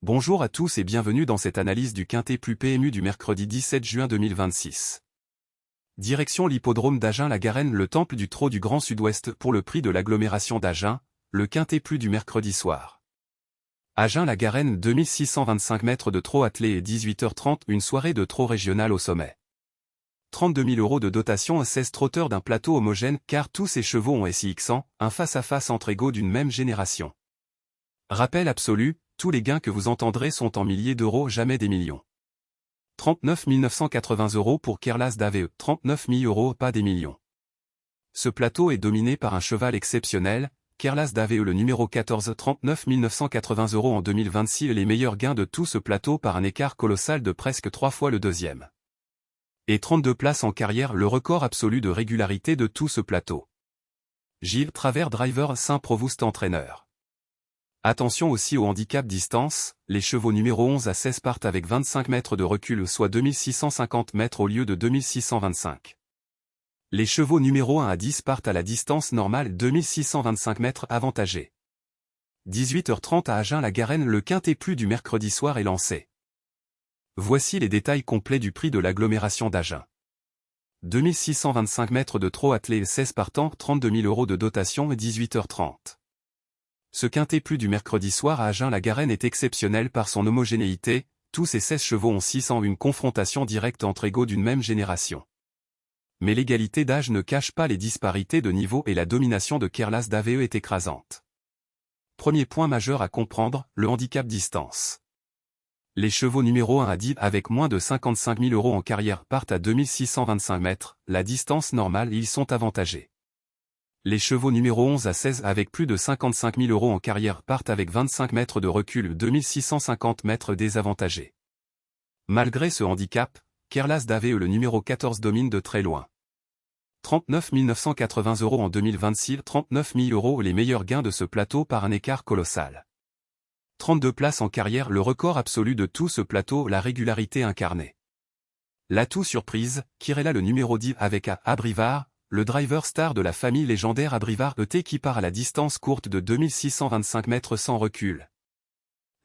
Bonjour à tous et bienvenue dans cette analyse du Quintet Plus PMU du mercredi 17 juin 2026. Direction l'hippodrome d'Agen-la-Garenne, le temple du trot du Grand Sud-Ouest pour le prix de l'agglomération d'Agen, le Quintet Plus du mercredi soir. Agen-la-Garenne, 2625 mètres de trot attelé et 18h30, une soirée de trot régional au sommet. 32 000 € de dotation à 16 trotteurs d'un plateau homogène car tous ces chevaux ont SIX ans, un face-à-face entre égaux d'une même génération. Rappel absolu, tous les gains que vous entendrez sont en milliers d'euros, jamais des millions. 39 980 € pour Kerlas d'AVE, 39 000 €, pas des millions. Ce plateau est dominé par un cheval exceptionnel, Kerlas d'AVE le numéro 14, 39 980 € en 2026 et les meilleurs gains de tout ce plateau par un écart colossal de presque 3 fois le deuxième. Et 32 places en carrière, le record absolu de régularité de tout ce plateau. Gilles Travers, driver, Saint-Provost, entraîneur. Attention aussi au handicap distance, les chevaux numéro 11 à 16 partent avec 25 mètres de recul, soit 2650 mètres au lieu de 2625. Les chevaux numéro 1 à 10 partent à la distance normale, 2625 mètres avantagés. 18h30 à Agen-la-Garenne, le Quintet Plus du mercredi soir est lancé. Voici les détails complets du prix de l'agglomération d'Agen. 2625 mètres de trot attelé, 16 partants, 32 000 € de dotation et 18h30. Ce Quintet Plus du mercredi soir à Agen-la-Garenne est exceptionnel par son homogénéité, tous ces 16 chevaux ont 6 ans, une confrontation directe entre égaux d'une même génération. Mais l'égalité d'âge ne cache pas les disparités de niveau et la domination de Kerlas d'AVE est écrasante. Premier point majeur à comprendre, le handicap distance. Les chevaux numéro 1 à 10 avec moins de 55 000 € en carrière partent à 2625 mètres, la distance normale, ils sont avantagés. Les chevaux numéro 11 à 16 avec plus de 55 000 € en carrière partent avec 25 mètres de recul, 2650 mètres désavantagés. Malgré ce handicap, Kerlas d'AVE le numéro 14 domine de très loin. 39 980 € en 2026, 39 000 € les meilleurs gains de ce plateau par un écart colossal. 32 places en carrière, le record absolu de tout ce plateau, la régularité incarnée. L'atout surprise, Kirella le numéro 10 avec Abrivard, le driver star de la famille légendaire Abrivard ET qui part à la distance courte de 2625 mètres sans recul.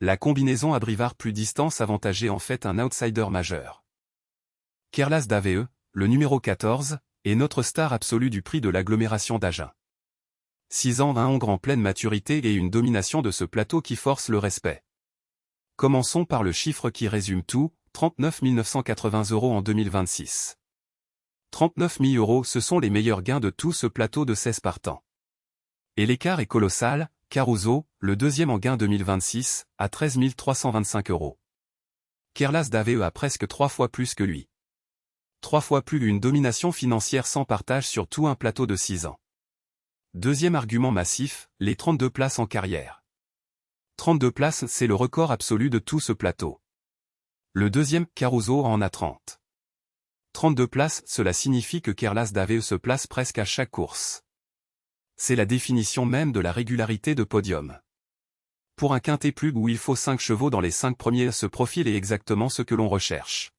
La combinaison Abrivard plus distance avantagée en fait un outsider majeur. Kerlas d'AVE, le numéro 14, est notre star absolue du prix de l'agglomération d'Agen. 6 ans, un hongre en pleine maturité et une domination de ce plateau qui force le respect. Commençons par le chiffre qui résume tout, 39 980 € en 2026. 39 000 €, ce sont les meilleurs gains de tout ce plateau de 16 partants. Et l'écart est colossal, Caruso, le deuxième en gain 2026, à 13 325 €. Kerlas d'AVE a presque 3 fois plus que lui. 3 fois plus, une domination financière sans partage sur tout un plateau de 6 ans. Deuxième argument massif, les 32 places en carrière. 32 places, c'est le record absolu de tout ce plateau. Le deuxième, Caruso, en a 30. 32 places, cela signifie que Kerlas d'AVE se place presque à chaque course. C'est la définition même de la régularité de podium. Pour un Quintet Plus où il faut 5 chevaux dans les 5 premiers, ce profil est exactement ce que l'on recherche.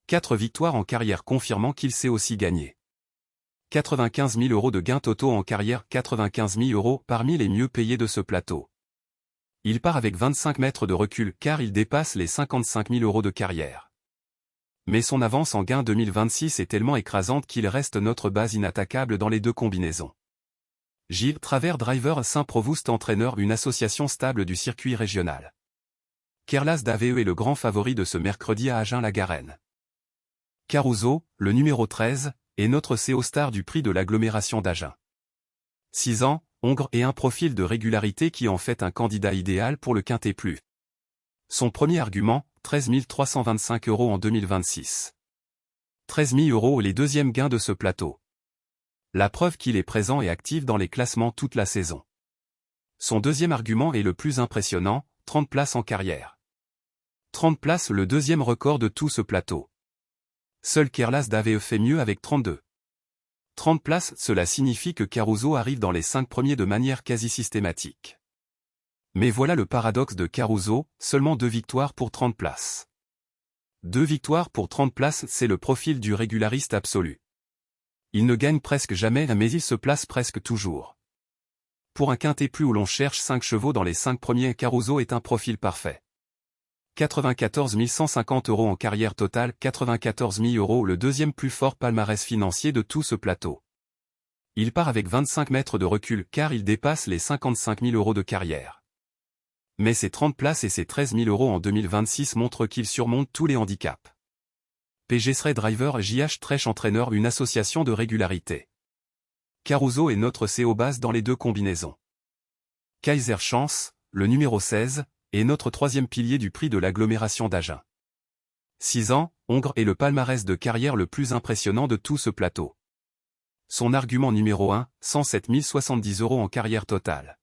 4 victoires en carrière confirmant qu'il sait aussi gagner. 95 000 € de gains totaux en carrière, 95 000 € parmi les mieux payés de ce plateau. Il part avec 25 mètres de recul car il dépasse les 55 000 € de carrière. Mais son avance en gain 2026 est tellement écrasante qu'il reste notre base inattaquable dans les deux combinaisons. Gilles Travers, driver, Saint-Provost, entraîneur, une association stable du circuit régional. Kerlas d'AVE est le grand favori de ce mercredi à Agen-la-Garenne. Caruso, le numéro 13, est notre CO star du prix de l'agglomération d'Agen. 6 ans, hongre et un profil de régularité qui en fait un candidat idéal pour le Quintet Plus. Son premier argument, 13 325 € en 2026. 13 000 € les deuxièmes gains de ce plateau. La preuve qu'il est présent et actif dans les classements toute la saison. Son deuxième argument est le plus impressionnant, 30 places en carrière. 30 places, le deuxième record de tout ce plateau. Seul Kerlas d'AVE fait mieux avec 32. 30 places, cela signifie que Caruso arrive dans les 5 premiers de manière quasi systématique. Mais voilà le paradoxe de Caruso, seulement 2 victoires pour 30 places. 2 victoires pour 30 places, c'est le profil du régulariste absolu. Il ne gagne presque jamais mais il se place presque toujours. Pour un Quintet Plus où l'on cherche 5 chevaux dans les 5 premiers, Caruso est un profil parfait. 94 150 € en carrière totale, 94 000 €, le deuxième plus fort palmarès financier de tout ce plateau. Il part avec 25 mètres de recul car il dépasse les 55 000 € de carrière. Mais ses 30 places et ses 13 000 € en 2026 montrent qu'il surmonte tous les handicaps. PG SRAE Driver JH Trèche Entraîneur, une association de régularité. Caruso est notre CO base dans les deux combinaisons. Kaiser Chance, le numéro 16, est notre troisième pilier du prix de l'agglomération d'Agen. 6 ans, Hongre est le palmarès de carrière le plus impressionnant de tout ce plateau. Son argument numéro 1, 107 070 € en carrière totale.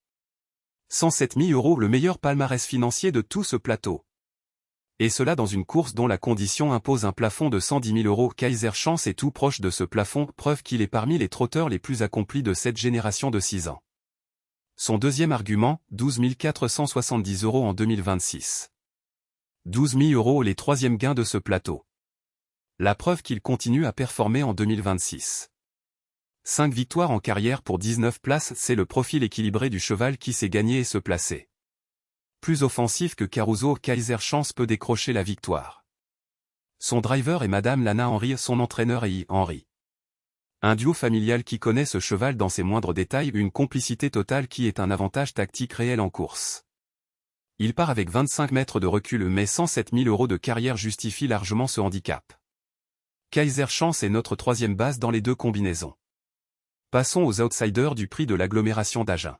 107 000 €, le meilleur palmarès financier de tout ce plateau. Et cela dans une course dont la condition impose un plafond de 110 000 €. Kaiser Chance est tout proche de ce plafond, preuve qu'il est parmi les trotteurs les plus accomplis de cette génération de 6 ans. Son deuxième argument, 12 470 € en 2026. 12 000 € les troisièmes gains de ce plateau. La preuve qu'il continue à performer en 2026. 5 victoires en carrière pour 19 places, c'est le profil équilibré du cheval qui sait gagner et se placer. Plus offensif que Caruso, Kaiser Chance peut décrocher la victoire. Son driver est Madame Lana Henry, son entraîneur est I. Henry. Un duo familial qui connaît ce cheval dans ses moindres détails, une complicité totale qui est un avantage tactique réel en course. Il part avec 25 mètres de recul mais 107 000 € de carrière justifie largement ce handicap. Kaiser Chance est notre troisième base dans les deux combinaisons. Passons aux outsiders du prix de l'agglomération d'Agen.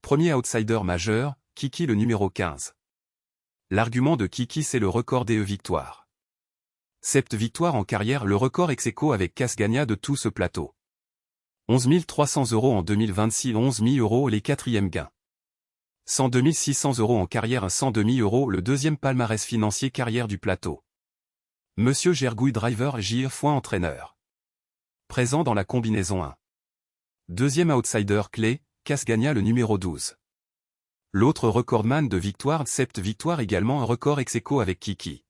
Premier outsider majeur, Kiki le numéro 15. L'argument de Kiki, c'est le record des victoires. 7 victoires en carrière, le record ex-aequo avec Casgagna de tout ce plateau. 11 300 € en 2026, 11 000 € les quatrièmes gains. 102 600 € en carrière, 102 000 €, le deuxième palmarès financier carrière du plateau. Monsieur Gergouille Driver J. Foin entraîneur. Présent dans la combinaison 1. Deuxième outsider clé, Casgagna le numéro 12. L'autre recordman de victoires, 7 victoires également, un record ex-aequo avec Kiki.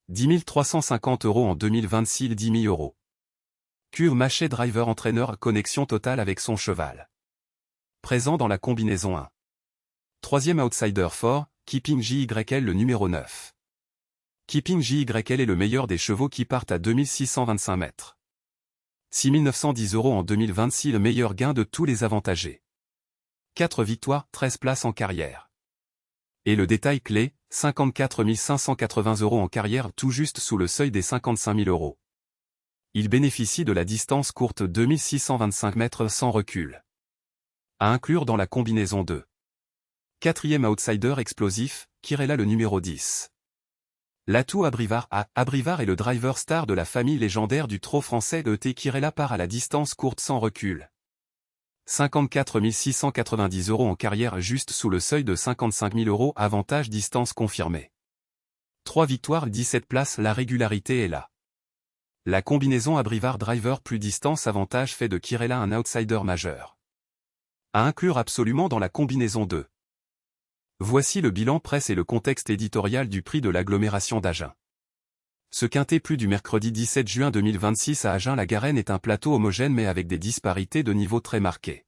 10 350 € en 2026, 10 000 €. Cure Machet Driver entraîneur, connexion totale avec son cheval. Présent dans la combinaison 1. Troisième outsider fort, Keeping JYL le numéro 9. Keeping JYL est le meilleur des chevaux qui partent à 2625 mètres. 6 910 € en 2026, le meilleur gain de tous les avantagés. 4 victoires, 13 places en carrière. Et le détail clé, 54 580 € en carrière, tout juste sous le seuil des 55 000 €. Il bénéficie de la distance courte 2625 mètres sans recul. À inclure dans la combinaison 2. Quatrième outsider explosif, Kirella le numéro 10. L'atout Abrivard est le driver star de la famille légendaire du trot français ET. Kirella part à la distance courte sans recul. 54 690 € en carrière, juste sous le seuil de 55 000 €, avantage distance confirmé. 3 victoires, 17 places, la régularité est là. La combinaison Abrivard Driver plus distance avantage fait de Kirella un outsider majeur. À inclure absolument dans la combinaison 2. Voici le bilan presse et le contexte éditorial du prix de l'agglomération d'Agen. Ce quintet plus du mercredi 17 juin 2026 à Agen-la-Garenne est un plateau homogène mais avec des disparités de niveau très marquées.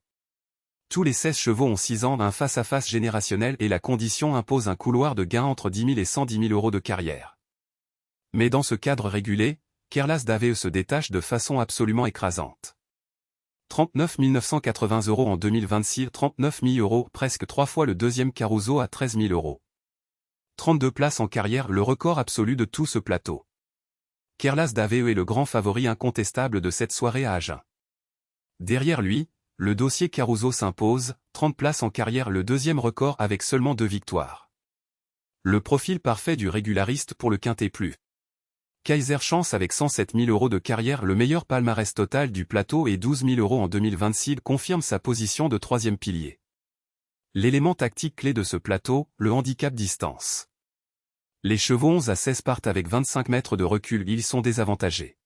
Tous les 16 chevaux ont 6 ans, un face-à-face générationnel et la condition impose un couloir de gain entre 10 000 et 110 000 € de carrière. Mais dans ce cadre régulé, Kerlas d'Ave se détache de façon absolument écrasante. 39 980 € en 2026, 39 000 €, presque 3 fois le deuxième Caruso à 13 000 €. 32 places en carrière, le record absolu de tout ce plateau. Kerlas d'Ave est le grand favori incontestable de cette soirée à Agen. Derrière lui, le dossier Caruso s'impose, 30 places en carrière, le deuxième record avec seulement 2 victoires. Le profil parfait du régulariste pour le quintet plus. Kaiser Chance avec 107 000 € de carrière, le meilleur palmarès total du plateau et 12 000 € en 2026 confirme sa position de troisième pilier. L'élément tactique clé de ce plateau, le handicap distance. Les chevaux 11 à 16 partent avec 25 mètres de recul, ils sont désavantagés.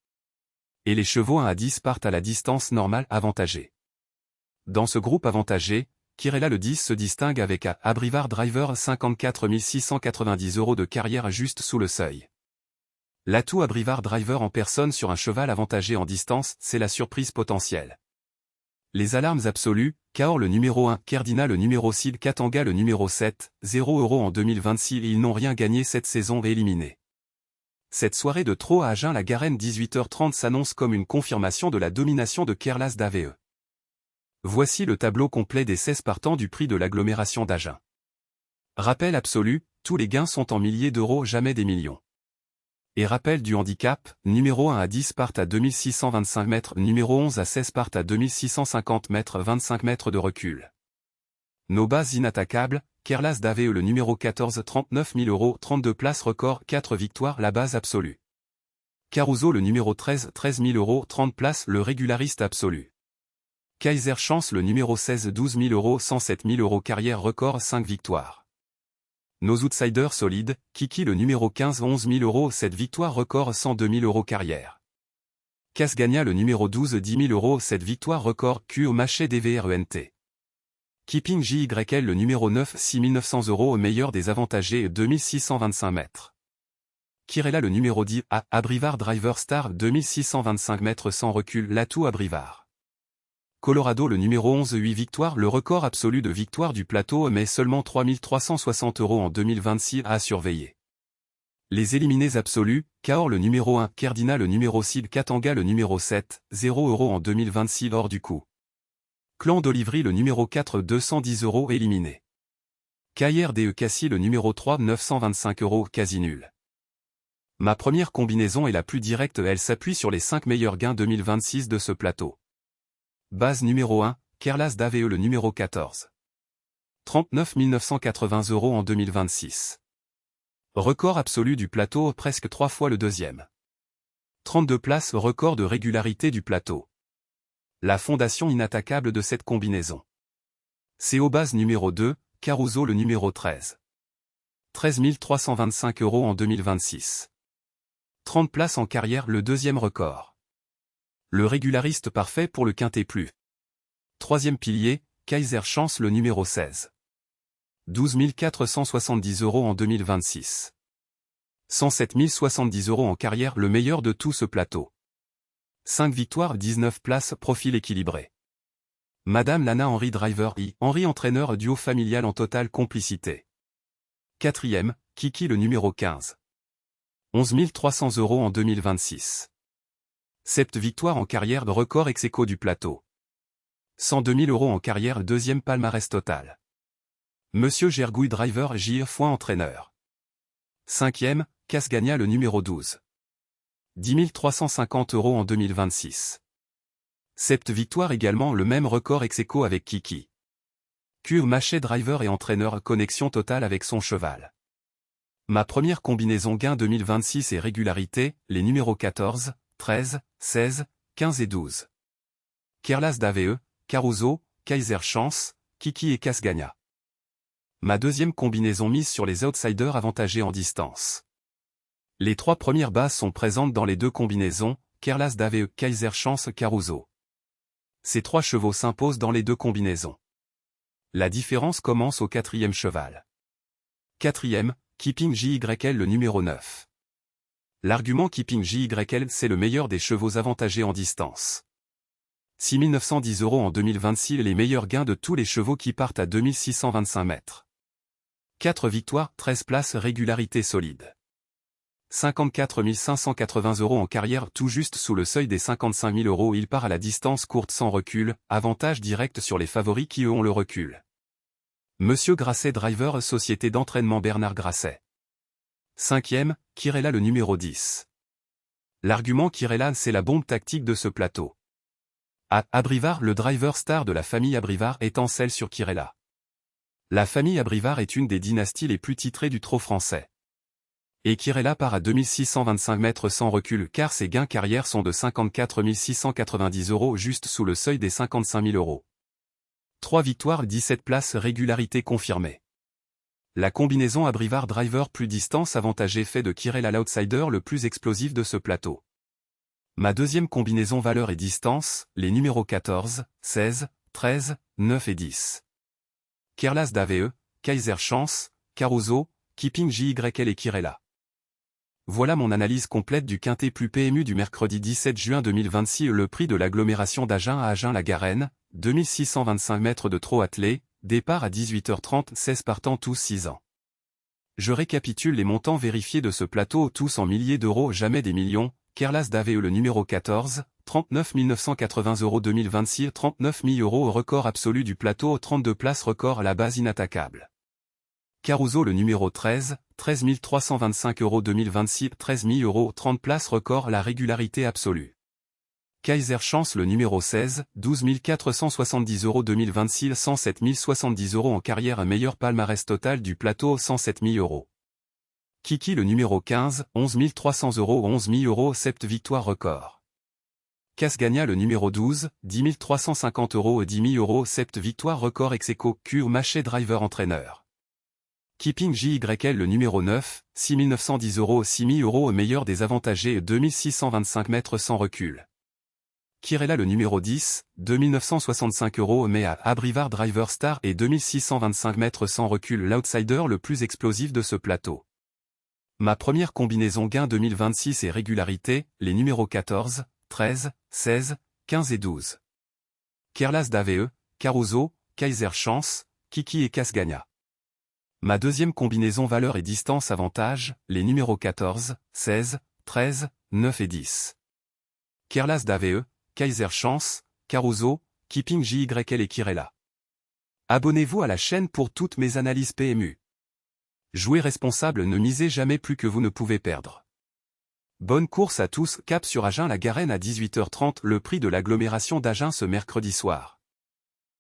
Et les chevaux 1 à 10 partent à la distance normale, avantagés. Dans ce groupe avantagé, Kirella le 10 se distingue avec un Abrivard Driver 54 690 € de carrière juste sous le seuil. L'atout Abrivard Driver en personne sur un cheval avantagé en distance, c'est la surprise potentielle. Les alarmes absolues, Cahors le numéro 1, Kerdina le numéro 6, Katanga le numéro 7, 0 € en 2026 et ils n'ont rien gagné cette saison éliminés. Cette soirée de trot à Agen-la-Garenne 18h30 s'annonce comme une confirmation de la domination de Kerlas d'AVE. Voici le tableau complet des 16 partants du prix de l'agglomération d'Agen. Rappel absolu, tous les gains sont en milliers d'euros, jamais des millions. Et rappel du handicap, numéro 1 à 10 partent à 2625 mètres, numéro 11 à 16 partent à 2650 mètres, 25 mètres de recul. Nos bases inattaquables, Kerlas d'AVE le numéro 14, 39 000 €, 32 places record, 4 victoires, la base absolue. Caruso le numéro 13, 13 000 €, 30 places, le régulariste absolu. Kaiser Chance le numéro 16, 12 000 €, 107 000 €, carrière record, 5 victoires. Nos outsiders solides, Kiki le numéro 15, 11 000 €, 7 victoires record, 102 000 € carrière. Casgagna le numéro 12, 10 000 €, 7 victoires record, Q au Maché DVRENT. Keeping JYL le numéro 9, 6 900 € au meilleur des avantagés, 2625 mètres. Kirella le numéro 10, à Abrivard Driver Star 2625 mètres sans recul, l'atout Abrivard. Colorado le numéro 11, 8 victoires, le record absolu de victoire du plateau mais seulement 3360 € en 2026 à surveiller. Les éliminés absolus, Cahors le numéro 1, Kerdina le numéro 6, Katanga le numéro 7, 0 € en 2026 hors du coup. Clan d'Olivry le numéro 4, 210 € éliminé. Caillère DE Cassis le numéro 3, 925 € quasi nul. Ma première combinaison est la plus directe, elle s'appuie sur les 5 meilleurs gains 2026 de ce plateau. Base numéro 1, Kerlas d'AVE le numéro 14. 39 980 € en 2026. Record absolu du plateau, presque 3 fois le deuxième. 32 places, record de régularité du plateau. La fondation inattaquable de cette combinaison. CO base numéro 2, Caruso le numéro 13. 13 325 € en 2026. 30 places en carrière, le deuxième record. Le régulariste parfait pour le quintet plus. Troisième pilier, Kaiser Chance le numéro 16. 12 470 € en 2026. 107 070 € en carrière, le meilleur de tout ce plateau. 5 victoires, 19 places, profil équilibré. Madame Lana Henry Driver I, Henry entraîneur duo familial en totale complicité. Quatrième, Kiki le numéro 15. 11 300 € en 2026. 7 victoires en carrière, de record ex-aequo du plateau. 102 000 € en carrière, deuxième palmarès total. Monsieur Gergouille Driver J. Foin entraîneur. Cinquième, Casgagna le numéro 12. 10 350 € en 2026. 7 victoires également, le même record ex-aequo avec Kiki. Cure Maché Driver et entraîneur, connexion totale avec son cheval. Ma première combinaison gain 2026 et régularité, les numéros 14, 13, 16, 15 et 12. Kerlas d'AVE, Caruso, Kaiser Chance, Kiki et Casgagna. Ma deuxième combinaison mise sur les outsiders avantagés en distance. Les 3 premières bases sont présentes dans les 2 combinaisons, Kerlas d'AVE, Kaiser Chance, Caruso. Ces 3 chevaux s'imposent dans les 2 combinaisons. La différence commence au 4e cheval. 4e, Keeping JYL le numéro 9. L'argument Keeping JYL, c'est le meilleur des chevaux avantagés en distance. 6 910 € en 2026, les meilleurs gains de tous les chevaux qui partent à 2625 mètres. 4 victoires, 13 places, régularité solide. 54 580 € en carrière, tout juste sous le seuil des 55 000 €, il part à la distance courte sans recul, avantage direct sur les favoris qui eux ont le recul. Monsieur Grasset Driver, société d'entraînement Bernard Grasset. 5e, Kirella le numéro 10. L'argument Kirella, c'est la bombe tactique de ce plateau. À Abrivard, le driver star de la famille Abrivard étincelle sur Kirella. La famille Abrivard est une des dynasties les plus titrées du trot français. Et Kirella part à 2625 mètres sans recul car ses gains carrière sont de 54 690 € juste sous le seuil des 55 000 €. 3 victoires, 17 places, régularité confirmée. La combinaison Abrivard Driver plus distance avantagée fait de Kirella l'outsider le plus explosif de ce plateau. Ma deuxième combinaison valeur et distance, les numéros 14, 16, 13, 9 et 10. Kerlas d'AVE, Kaiser Chance, Caruso, Keeping JYL et Kirella. Voilà mon analyse complète du quintet plus PMU du mercredi 17 juin 2026. Le prix de l'agglomération d'Agen à Agen-la-Garenne, 2625 mètres de trot attelé, départ à 18h30, 16 partants tous 6 ans. Je récapitule les montants vérifiés de ce plateau, tous en milliers d'euros, jamais des millions. Kerlas d'AVE le numéro 14, 39 980 € 2026, 39 000 € au record absolu du plateau, 32 places record à la base inattaquable. Caruso le numéro 13, 13 325 € 2026, 13 000 €, 30 places record à la régularité absolue. Kaiser Chance le numéro 16, 12 470 € 2026, 107 070 € en carrière, un meilleur palmarès total du plateau, 107 000 €. Kiki le numéro 15, 11 300 €, 11 000 €, 7 victoires record. Casgagna le numéro 12, 10 350 € et 10 000 €, 7 victoires record ex aequo, Cure Maché driver entraîneur. Keeping JYL le numéro 9, 6 910 €, 6 000 € au meilleur des avantagés, 2625 mètres sans recul. Kirella le numéro 10, 2965 € mais à Abrivard Driver Star et 2625 mètres sans recul, l'outsider le plus explosif de ce plateau. Ma première combinaison gain 2026 et régularité, les numéros 14, 13, 16, 15 et 12. Kerlas d'AVE, Caruso, Kaiser Chance, Kiki et Casgagna. Ma deuxième combinaison valeur et distance avantage, les numéros 14, 16, 13, 9 et 10. Kerlas d'AVE, Kaiser Chance, Caruso, Keeping JYL et Kirella. Abonnez-vous à la chaîne pour toutes mes analyses PMU. Jouez responsable, ne misez jamais plus que vous ne pouvez perdre. Bonne course à tous, cap sur Agen-la-Garenne à 18h30, le prix de l'agglomération d'Agen ce mercredi soir.